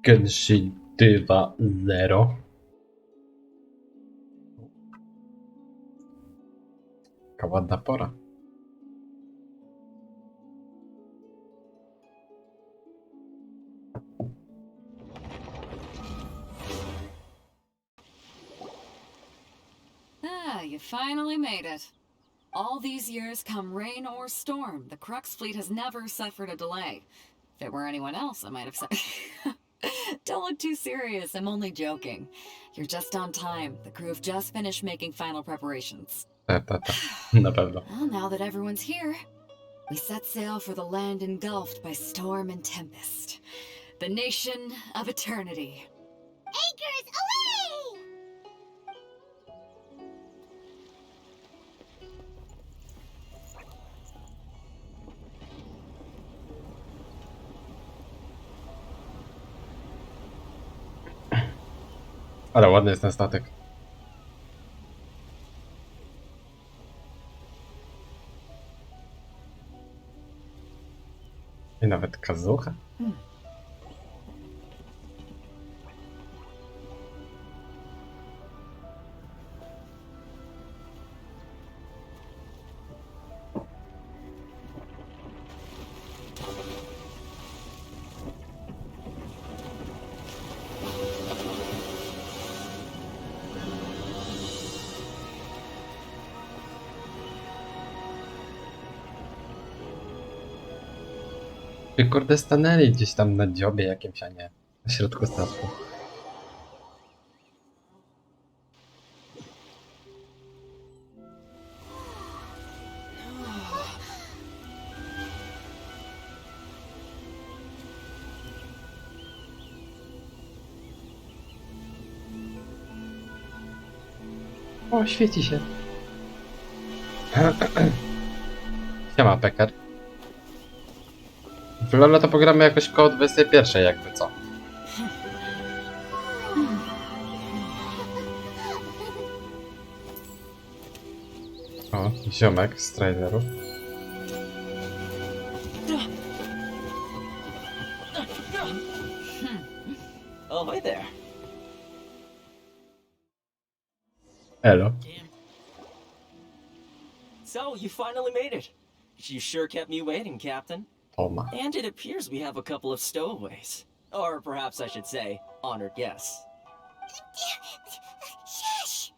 Genshin 2.0. Jaka ładna pora. Ah, you finally made it. All these years, come rain or storm, the Crux fleet has never suffered a delay. If it were anyone else, I might have said... Don't look too serious, I'm only joking. You're just on time. The crew have just finished making final preparations. Ta. Na pewno. Well, now that everyone's here, we set sail for the land engulfed by storm and tempest. The nation of eternity. Anchors away! Ale ładny jest ten statek. I nawet kazucha. I kurde stanęli gdzieś tam na dziobie jakimś, a nie na środku statku. O, świeci się. Siema, Peker. W LoL'a to pogramy jakoś koło 21, jakby co. O, ziomek z traileru. Oh, hi there. Elo. So, you finally made it. You sure kept me waiting, Captain. Toma. And it appears we have a couple of stowaways. Or perhaps I should say, honored guests. Shush!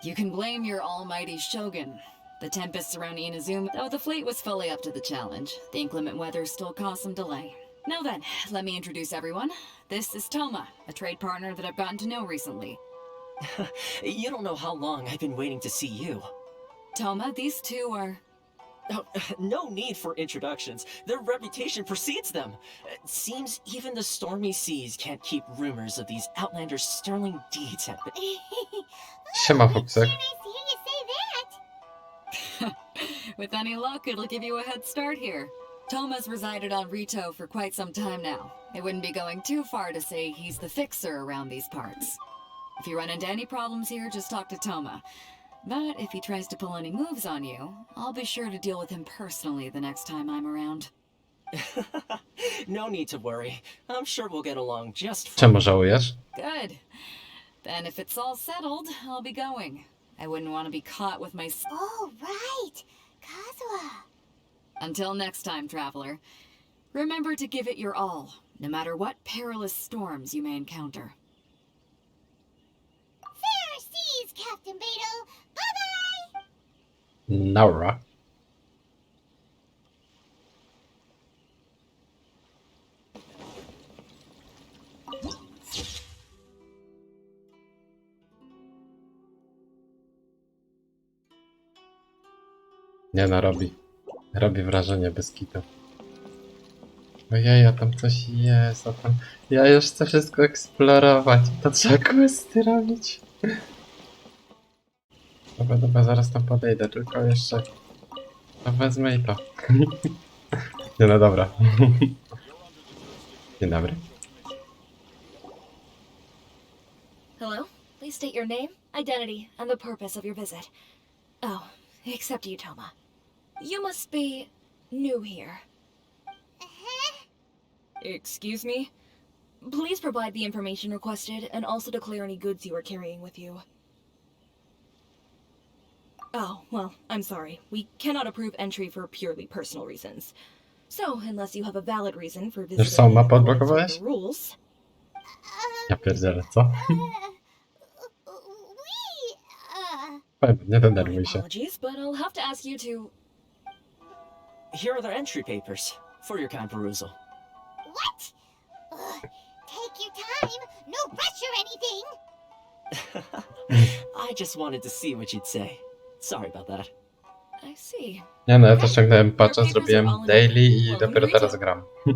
You can blame your almighty shogun. The tempests around Inazuma, though the fleet was fully up to the challenge, the inclement weather still caused some delay. Now then, let me introduce everyone. This is Toma, a trade partner that I've gotten to know recently. You don't know how long I've been waiting to see you. Toma, these two are... Oh, no need for introductions. Their reputation precedes them. It seems even the stormy seas can't keep rumors of these outlanders' sterling deeds happen. Siema, Foxek. Nice to hear you say that. With any luck, it'll give you a head start here. Toma's resided on Ritou for quite some time now. It wouldn't be going too far to say he's the fixer around these parts. If you run into any problems here, just talk to Toma. But if he tries to pull any moves on you, I'll be sure to deal with him personally the next time I'm around. No need to worry. I'm sure we'll get along just fine. Czemu żałujesz? Good. Then if it's all settled, I'll be going. I wouldn't want to be caught with my... Oh, right. Kazuha. Until next time, traveler. Remember to give it your all, no matter what perilous storms you may encounter. Fair seas, Captain Beto. Bye-bye! Nora. Nie no, robi wrażenie bez kitu. Ojej, a tam coś jest, a tam... Ja już chcę wszystko eksplorować, to trzeba questy robić. Dobra, zaraz tam podejdę, tylko jeszcze... To wezmę i to. Nie no, dobra. Dzień dobry. Hello? Please state your name, identity, and the purpose of your visit. Oh, except you, Toma. You must be new here. Excuse me? Please provide the information requested and also declare any goods you are carrying with you. Oh, well, I'm sorry. We cannot approve entry for purely personal reasons. So, unless you have a valid reason for visiting sam mapę and going odblokowałeś? through the rules, Ja pierdzielę, co? Nie my denerwuj się. apologies, but I'll have to ask you to... Here are their entry papers for your kind perusal. What? Take your time. No rush or anything. I just wanted to see what you'd say. Sorry about that. I see. Nie no, ja też ciągnąłem patcha, zrobiłem daily i dopiero teraz gram. So,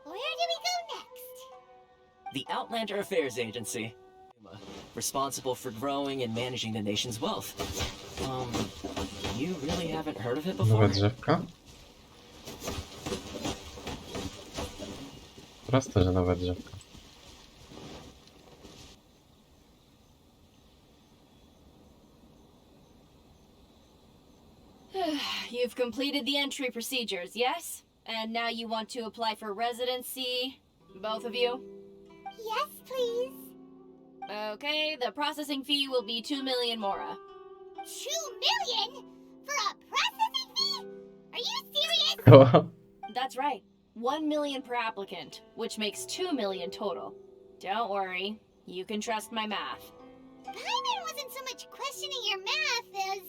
where do we go next? The Outlander Affairs Agency. Responsible for growing and managing the nation's wealth. You really haven't heard of it Nowe before? drzewka? Proste, że nowe drzewka. You've completed the entry procedures, yes? And now you want to apply for residency? Both of you? Yes, please. Okay, the processing fee will be 2 million mora. 2 million? For a processing fee? Are you serious? O, That's right. 1 million per applicant, which makes 2 million total. Don't worry, you can trust my math. Paimon wasn't so much questioning your math as...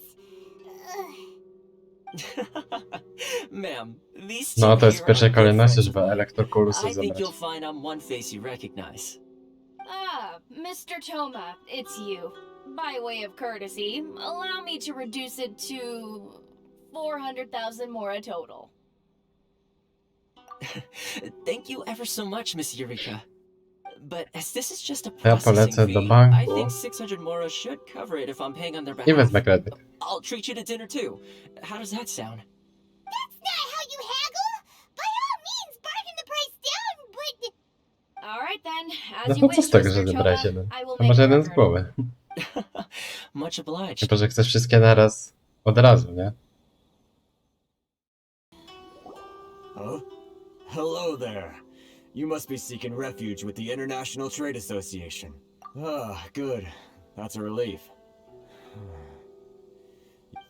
Ma'am, these No two to jest w here pierwszej are good kolejności, friends żeby of mine. elektrokulusy I think zebrać. you'll find I'm one face you recognize. Ah, Mr. Toma, it's you. By way of courtesy, allow me to reduce it to 400,000 mora total. Thank you ever so much, Miss Eureka. But as this is just a Ja processing polecę do fee, I banku think 600 mora should cover it if I'm paying on their i behalf. wezmę kredyt. I'll treat you to dinner too. How does that sound? That's not how you haggle! By all means, bargain the price down, but... Alright then, No as to you co wish, z tego, że Mr. Toma, wybrałeś jeden? I will To make może a jeden z record. głowy. Much obliged. Chyba, że chcesz wszystkie naraz od razu, nie? Huh? Hello there. You must be seeking refuge with the International Trade Association. Ah, good. That's a relief.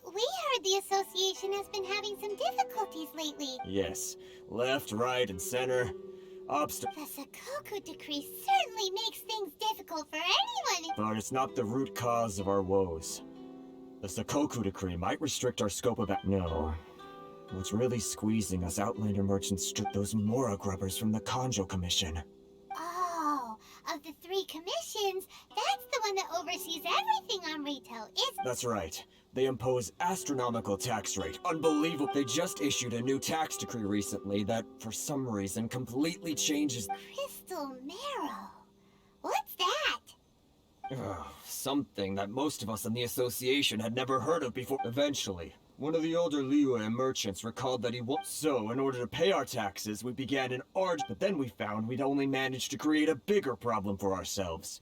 We heard the association has been having some difficulties lately. Yes. Left, right, and center. The Sakoku decree certainly makes things difficult for anyone. But it's not the root cause of our woes. The Sakoku decree might restrict our scope of No. What's really squeezing us Outlander merchants stripped those Mora grubbers from the Conjo Commission. Oh, of the 3 commissions, that's the one that oversees everything on Ritou, isn't That's right. They impose astronomical tax rate. Unbelievable. They just issued a new tax decree recently that, for some reason, completely changes... Crystal Marrow. What's that? Something that most of us in the association had never heard of before. Eventually, one of the older Liyue merchants recalled that he was... So, in order to pay our taxes, we began an arduous... But then we found we'd only managed to create a bigger problem for ourselves.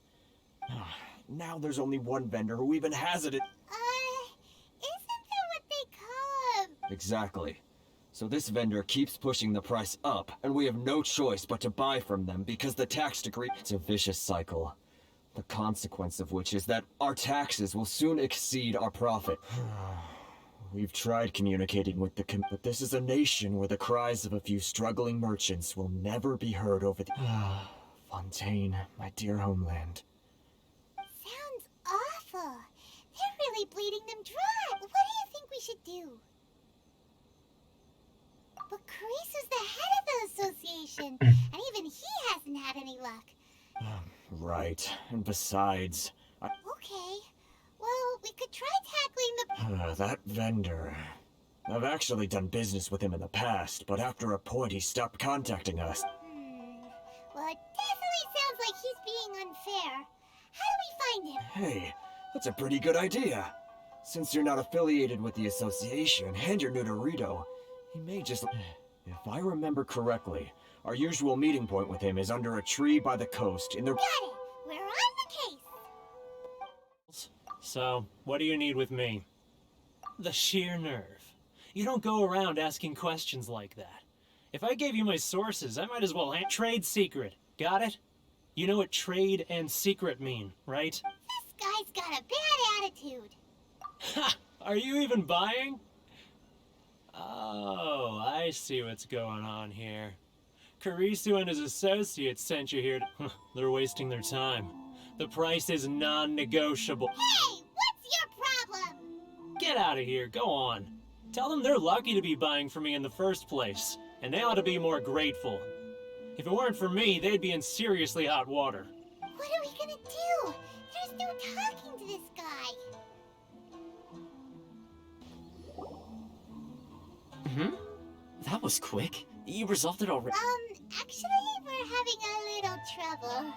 Now there's only one vendor who even has it. Isn't that what they call Exactly. So this vendor keeps pushing the price up, and we have no choice but to buy from them because the tax decree... It's a vicious cycle. The consequence of which is that our taxes will soon exceed our profit. We've tried communicating with the but this is a nation where the cries of a few struggling merchants will never be heard over the... Fontaine, my dear homeland. Sounds awful. They're really bleeding them dry. What do you think we should do? But Carice is the head of the association, and even he hasn't had any luck. Right, and besides... Okay, well, we could try tackling the... that vendor... I've actually done business with him in the past, but after a point he stopped contacting us. Well, it definitely sounds like he's being unfair. How do we find him? Hey, that's a pretty good idea. Since you're not affiliated with the association, and you're new to Ritou, he may just... If I remember correctly, our usual meeting point with him is under a tree by the coast in the... Got it! We're on the case! So, what do you need with me? The sheer nerve. You don't go around asking questions like that. If I gave you my sources, I might as well trade secret. Got it? You know what trade and secret mean, right? This guy's got a bad attitude. Ha! Are you even buying? Oh, I see what's going on here. Karisu and his associates sent you here to... They're wasting their time. The price is non-negotiable. Hey, what's your problem? Get out of here, go on. Tell them they're lucky to be buying from me in the first place, and they ought to be more grateful. If it weren't for me, they'd be in seriously hot water. What are we gonna do? There's no talking to this guy. That was quick. You resolved it already. Actually, we're having a little trouble.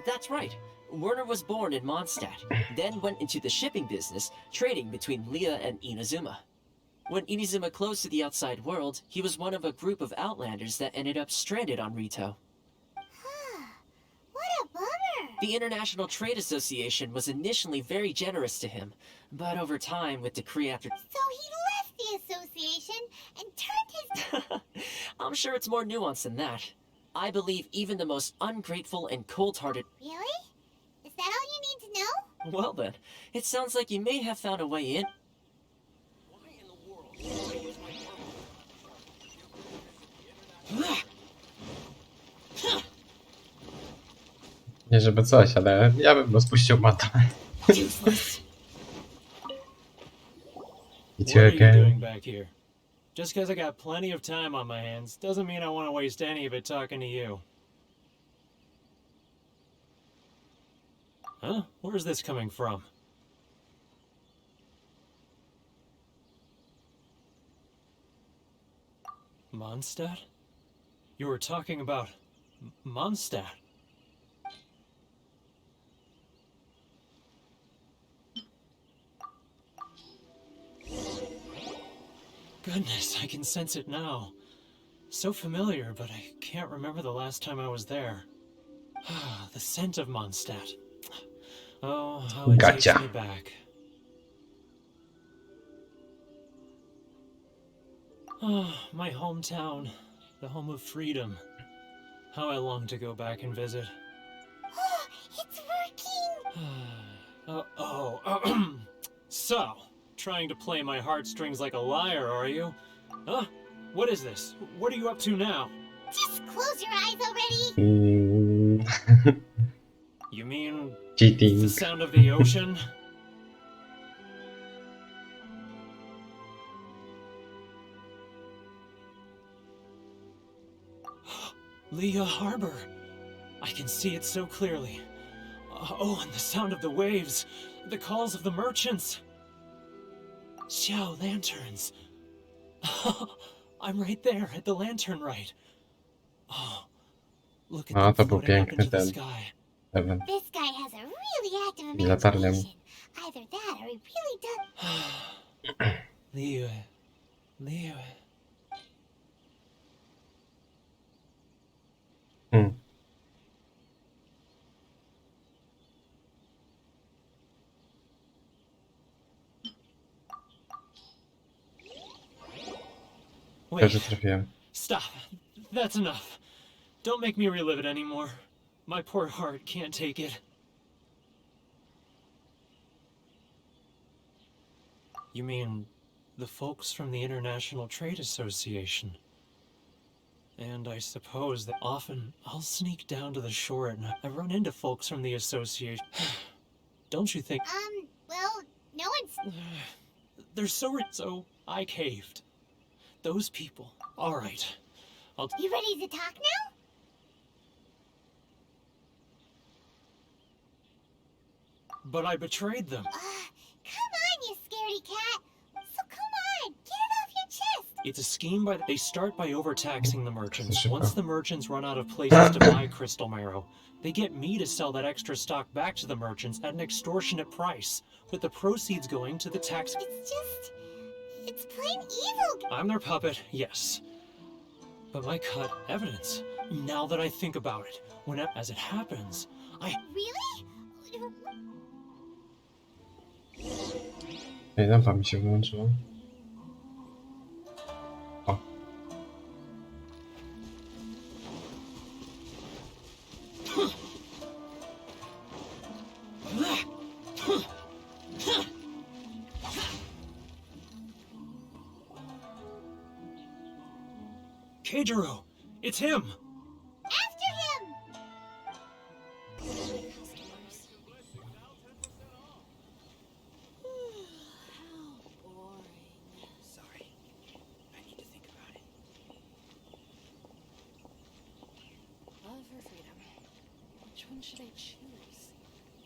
That's right. Werner was born in Mondstadt, then went into the shipping business, trading between Leah and Inazuma. When Inazuma closed to the outside world, he was one of a group of outlanders that ended up stranded on Ritou. What a bummer. The International Trade Association was initially very generous to him, but over time, with decree after... So he left the association and turned his... I'm sure it's more nuanced than that. I believe even the most ungrateful and cold-hearted... Really? Is that all you need to know? Well then, it sounds like you may have found a way in. Nie żeby coś, ale ja bym go spuścił matę. It's What you are you doing again. back here? Just because I got plenty of time on my hands doesn't mean I want to waste any of it talking to you. Huh? Where's this coming from? Mondstadt? You were talking about Mondstadt. Goodness, I can sense it now. So familiar, but I can't remember the last time I was there. The scent of Mondstadt. Oh, how it Gotcha. takes me back. Oh, my hometown, the home of freedom. How I long to go back and visit. It's working! So, trying to play my heartstrings like a liar, are you? Huh? What is this? What are you up to now? Just close your eyes already! You mean Cheating. the sound of the ocean? Leah Harbor. I can see it so clearly. Oh, and the sound of the waves. The calls of the merchants. Xiao lanterns. I'm right there at the lantern right. Oh, look A, at to them był floating up piękny into the ten sky. event. This guy has a really active I latarnią. imagination. Either that or he really does... Leah. Hmm. Wait, Dobrze trafiłem. stop. That's enough. Don't make me relive it anymore. My poor heart can't take it. You mean the folks from the International Trade Association? And I suppose that often I'll sneak down to the shore at night. I run into folks from the association. Don't you think? Well, no one's... They're so I caved. Those people. All right. You ready to talk now? But I betrayed them. Come on, you scaredy cat. So come on, get it off your chest. It's a scheme by... They start by overtaxing the merchants. Szybko. Once the merchants run out of places to buy crystal marrow, they get me to sell that extra stock back to the merchants at an extortionate price, with the proceeds going to the tax... It's plain evil. I'm their puppet, yes. But my cut evidence. Now that I think about it, as it happens, Really? Ej, lampa mi się wyłączyła. Keijiro! It's him! After him! Sorry. I need to think about it. Love or freedom? Which one should I choose?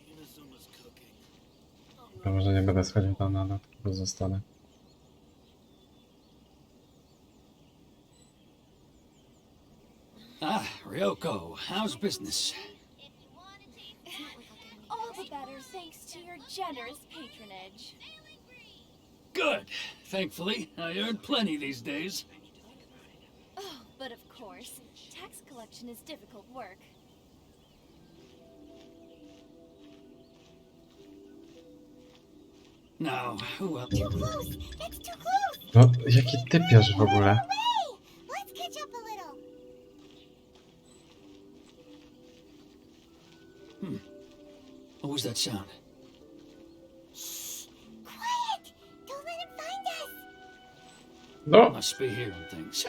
Inazuma's cooking. A może nie będę schodził tam na dół, tylko zostanę. Ah, Ryoko, how's business? All the better thanks to your generous patronage. Good. Thankfully, I earn plenty these days. Oh, but of course, tax collection is difficult work. Now, who else? Too close! That's too close! No, jaki typiarz w ogóle. Way! Let's catch up a little. What was that sound? Quiet! Don't let him find us! No! Must be hearing things.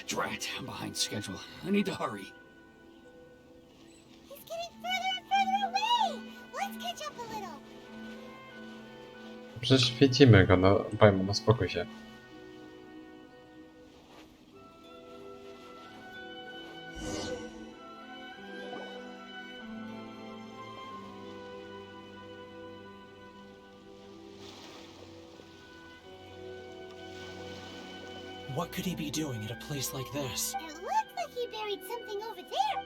Drat, I'm behind schedule. I need to hurry. He's getting further and further away! Let's catch up a little. Przecież widzimy go, no pojmo, no spokój się. What could he be doing at a place like this? It looks like he buried something over there.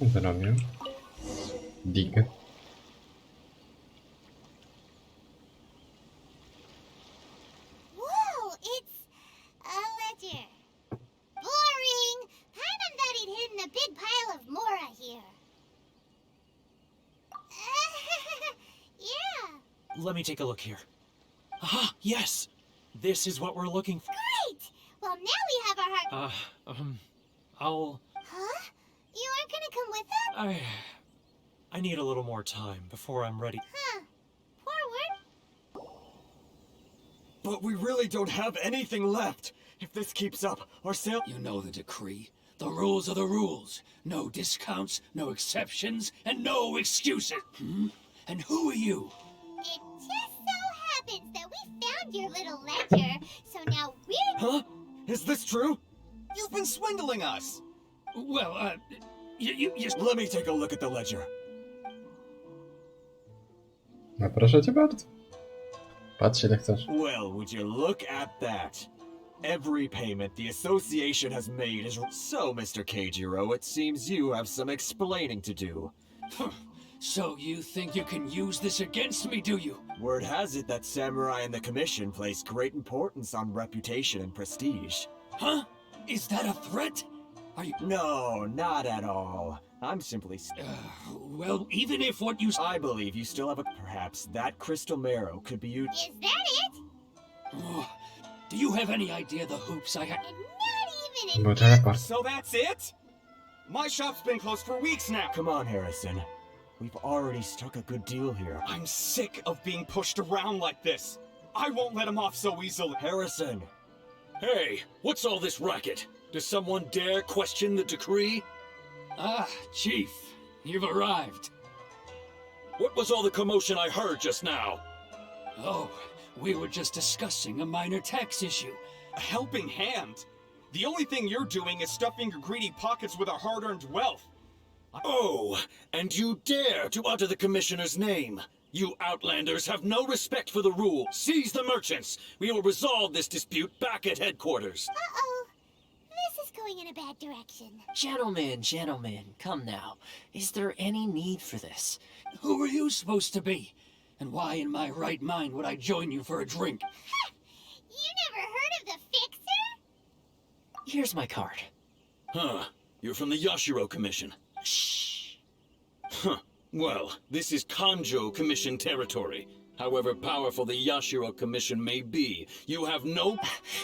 Zrobił. Dig. Whoa, it's a ledger. Boring! Paimon thought he'd hidden a big pile of Mora here. Yeah, Let me take a look here. Aha! Yes! This is what we're looking for. great! Well, now we have our heart. I'll... Huh? You aren't gonna come with us? I need a little more time before I'm ready. Huh. Forward? But we really don't have anything left. If this keeps up, our sale... You know the decree. The rules are the rules. No discounts, no exceptions, and no excuses. Hmm? And who are you? It just so happens that we found your little ledger, so now we're... Huh? Is this true? You've been swindling us! Well, you Let me take a look at the ledger. No proszę cię bardzo. Patrz ile chcesz. Well, would you look at that? Every payment the association has made is... So, Mr. Keijiro, it seems you have some explaining to do. So you think you can use this against me, do you? Word has it that samurai and the commission place great importance on reputation and prestige. Huh? Is that a threat? Are you... No, not at all. I'm simply... Well, even if what you... I believe you still have a... Perhaps that crystal marrow could be used... Is that it? Oh, do you have any idea the hoops I had... And not even in... Bo teleport. So that's it? My shop's been closed for weeks now. Come on, Harrison. We've already struck a good deal here. I'm sick of being pushed around like this. I won't let him off so easily. Harrison! Hey, what's all this racket? Does someone dare question the decree? Ah, Chief, you've arrived. What was all the commotion I heard just now? Oh, we were just discussing a minor tax issue. A helping hand. The only thing you're doing is stuffing your greedy pockets with our hard-earned wealth. Oh, and you dare to utter the commissioner's name. You outlanders have no respect for the rule. Seize the merchants. We will resolve this dispute back at headquarters. Uh-oh. This is going in a bad direction. Gentlemen, come now. Is there any need for this? Who are you supposed to be? And why in my right mind would I join you for a drink? You never heard of the Fixer? Here's my card. Huh. You're from the Yashiro Commission. Shh. Huh. Well, this is Kanjo Commission territory. However powerful the Yashiro Commission may be, you have no...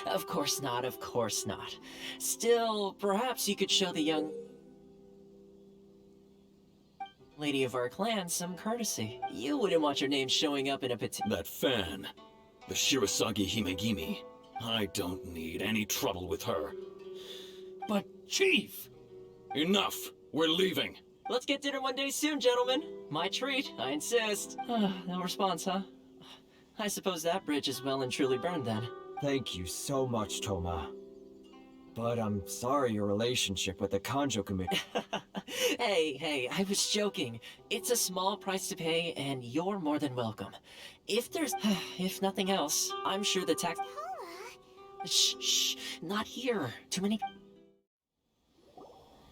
Of course not, of course not. Still, perhaps you could show the young... lady of our clan some courtesy. You wouldn't want your name showing up in a That fan, the Shirasagi Himegimi. I don't need any trouble with her. But, Chief! Enough! We're leaving! Let's get dinner one day soon, gentlemen. My treat, I insist. No response, huh? I suppose that bridge is well and truly burned then. Thank you so much, Toma. But I'm sorry your relationship with the Kanjo Committee. Hey, I was joking. It's a small price to pay, and you're more than welcome. If nothing else, I'm sure the tax... Shh, not here. Too many...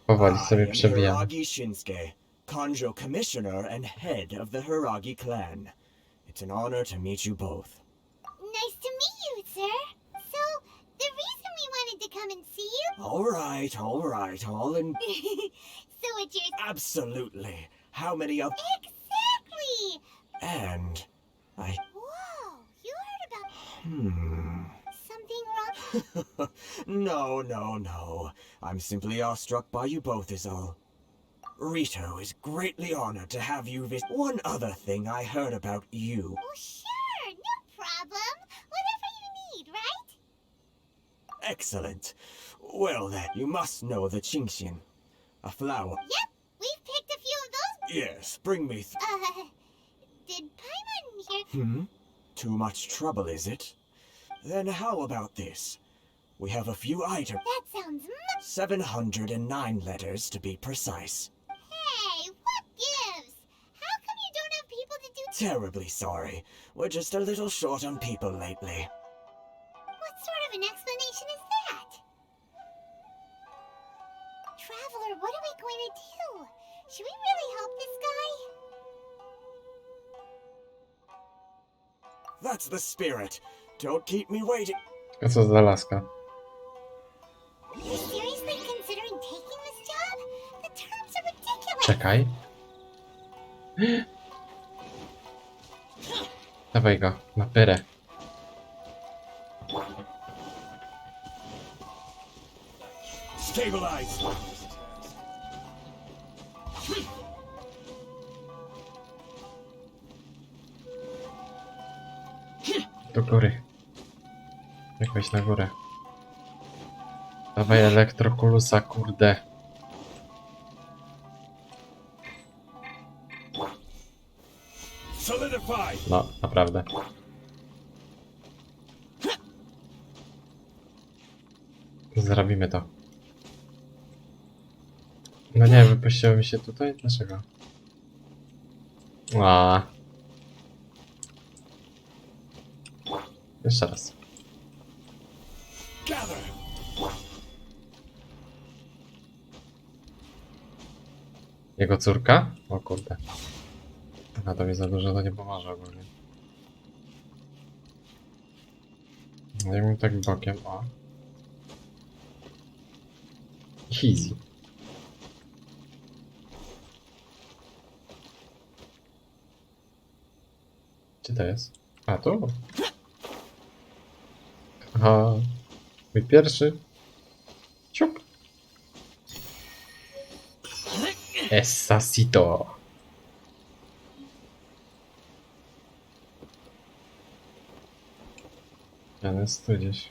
Powoli sobie I am przebijam. Hiragi Shinsuke, Kanjo Commissioner and head of the Hiragi clan. It's an honor to meet you both. Nice to meet you, sir. So, the reason we wanted to come and see you... All right, all in... So it's your... Absolutely. How many of... Exactly! And... Whoa, you heard about... Something wrong? No. I'm simply awestruck by you both is all. Ritou is greatly honored to have you visit. One other thing I heard about you. Oh, sure, no problem. Whatever you need, right? Excellent. Well then, you must know the Qingxian. A flower. Yep, we've picked a few of those. Yes, bring me Did Paimon hear... Too much trouble, is it? Then how about this? We have a few items. That sounds 709 letters to be precise. Hey, what gives? How come you don't have people to do... Terribly sorry. We're just a little short on people lately. What sort of an explanation is that? Traveler, what are we going to do? Should we really help this guy? That's the spirit. Don't keep me waiting. A co za laska? Are you seriously considering taking this job? The terms are ridiculous. Czekaj. Dawaj go, na pyrę. Stabilize! Do góry. Jak wejść na górę? Dawaj elektrokulusa, kurde. Solidify! No, naprawdę. Zrobimy to. No nie, wypuściło mi się tutaj? Dlaczego? A. Jeszcze raz. Gather! Jego córka? O kurde. A to mi za dużo to nie pomoże ogólnie. No i mu tak bokiem, o. Easy. Gdzie to jest? A, tu? Aha. Mój pierwszy. Ciup. Esasito. Ja jest tu gdzieś.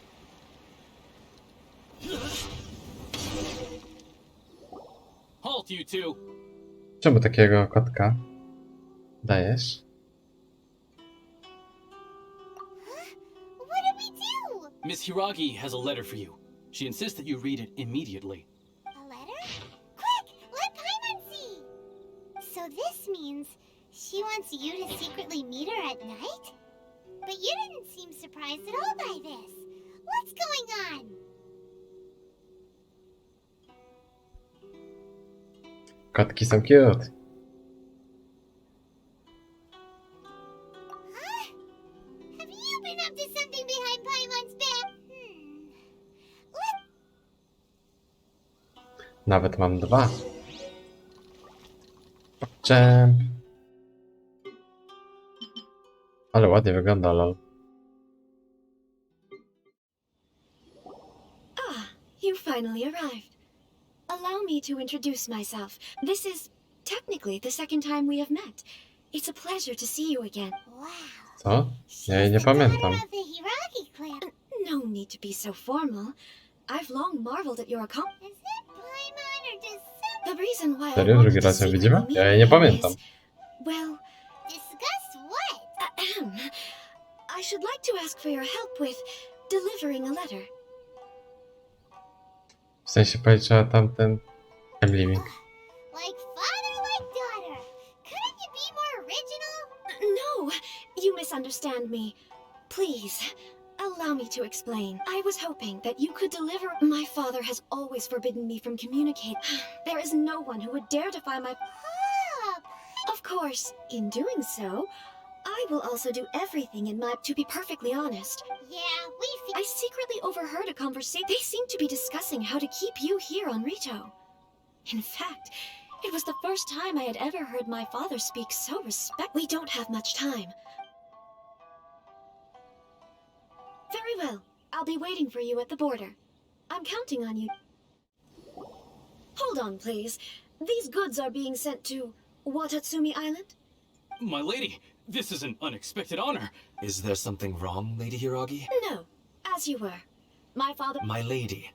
Halt, you two! Czemu takiego kotka dajesz? What do we do? Miss Hiragi has a letter for you. She insists that you read it immediately. A letter? Quick, let Paimon see! So this means she wants you to secretly meet her at night? But you didn't seem surprised at all by this. What's going on? Kotki są cute. Huh? Have you been up to something behind Paimon's back? Nawet mam 2. Jump. Ale ładnie wygląda, lol. Ah, you finally arrived. Allow me to introduce myself. This is technically the second time we have met. It's a pleasure to see you again. Wow. Co? Ja jej nie She's the daughter pamiętam. of the Hiragi clan. No need to be so formal. I've long marveled at your accomplishment. Is it Paimon or does some... The reason why I Serio? wanted Drugi to raz ją secretly widzimy? meet Ja jej nie you pamiętam. is, well, Discuss what? I should like to ask for your help with delivering a letter. W sensie policzyła tamten time limit. Like father, like daughter. Couldn't you be more original? No, you misunderstand me. Please, allow me to explain. I was hoping that you could deliver. My father has always forbidden me from communicating. There is no one who would dare defy my. Oh, Of course, in doing so, I will also do everything in my. To be perfectly honest, yeah, we I secretly overheard a conversation. They seemed to be discussing how to keep you here on Ritou. In fact, it was the first time I had ever heard my father speak so respect. We don't have much time. Very well. I'll be waiting for you at the border. I'm counting on you. Hold on, please. These goods are being sent to Watatsumi Island? My lady, this is an unexpected honor. Is there something wrong, Lady Hiragi? No, as you were. My father. My lady,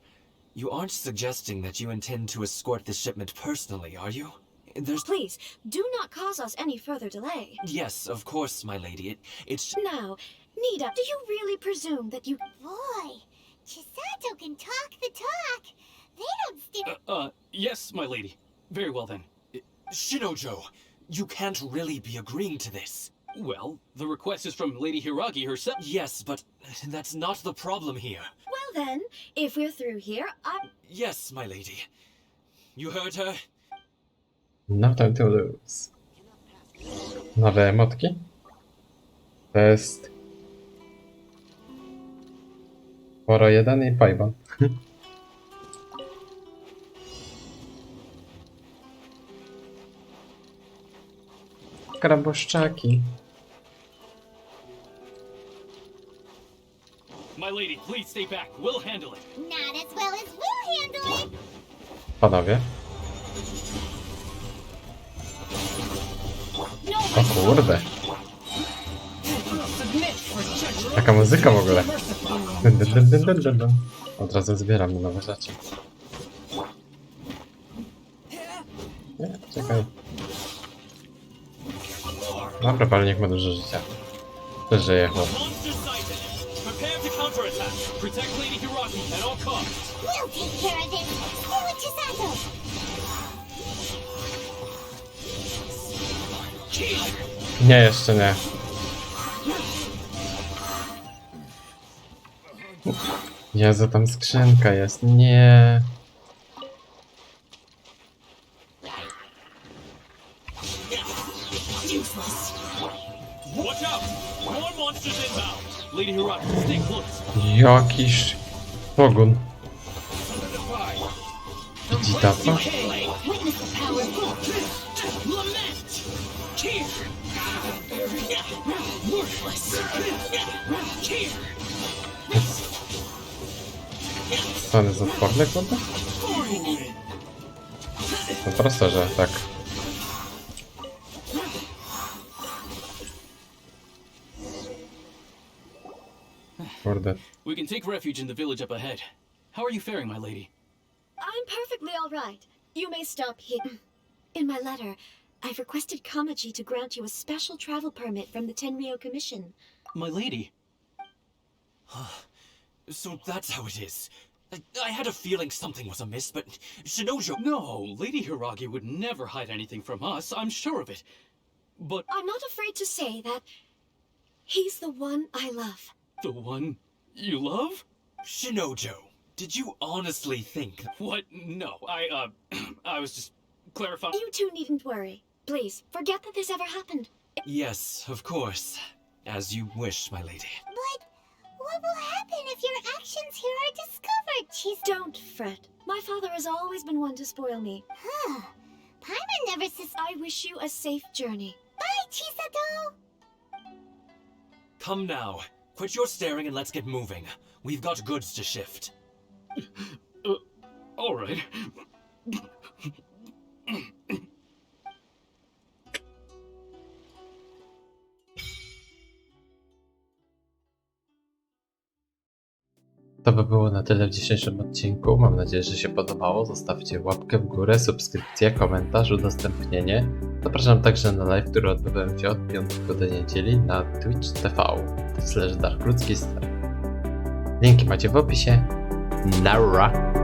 you aren't suggesting that you intend to escort the shipment personally, are you? There's... Please, do not cause us any further delay. Yes, of course, my lady. It's... Now, Nida, do you really presume that you... Boy, Chisato can talk the talk. They don't stand... Yes, my lady. Very well then. Shinojo, you can't really be agreeing to this. Well, the request is from Lady Hiragi herself. Yes, but that's not the problem here. Well then, if we're through here, Yes, my lady. You heard her? No time to lose. Nowe emotki. To jest... Poro 1 i Pajban. Kraboszczaki. My lady, please stay back. We'll handle it. Not as well as we'll handle it. Panowie. O kurde. Taka muzyka w ogóle. Dun, dun, dun, dun, dun, dun, dun. Od razu zbieram nowe rzeczy. Nie, czekaj. Dobra, ale niech ma dużo życia. Też żyje chłop. Monster sighted. Prepare to counterattack. Protect Lady Hiragi at all costs. We'll take care of it. Stay with Chisato. Nie, jeszcze nie. Jezu, tam skrzynka jest. Nie. Watch out! More monsters inbound. Lady Hiragi, stay close. Jakiś pogon. Widzi ta co? Witness the power of God. Lament! Here! Worthless! Here! Co on jest odporny, kurde? No prosto, że tak. Kurde. We can take refuge in the village up ahead. How are you faring, my lady? I'm perfectly all right. You may stop here. In my letter, I've requested Kamaji to grant you a special travel permit from the Tenryou Commission. My lady. So that's how it is. I had a feeling something was amiss, but Shinojo... No, Lady Hiragi would never hide anything from us. I'm sure of it. But I'm not afraid to say that he's the one I love. the one you love? Shinojo, did you honestly think... What? No, I was just clarifying. You two needn't worry. Please, forget that this ever happened. Yes, of course. As you wish, my lady. But what will happen if your actions here are discovered, Don't fret. My father has always been one to spoil me. Huh. Paimon never I wish you a safe journey. Bye, Chisato! Come now. Quit your staring and let's get moving. We've got goods to shift. All right. To by było na tyle w dzisiejszym odcinku. Mam nadzieję, że się podobało. Zostawcie łapkę w górę, subskrypcję, komentarz, udostępnienie. Zapraszam także na live, który odbywałem się od piątku do niedzieli na Twitch TV/darkludzki. Linki macie w opisie. Nara!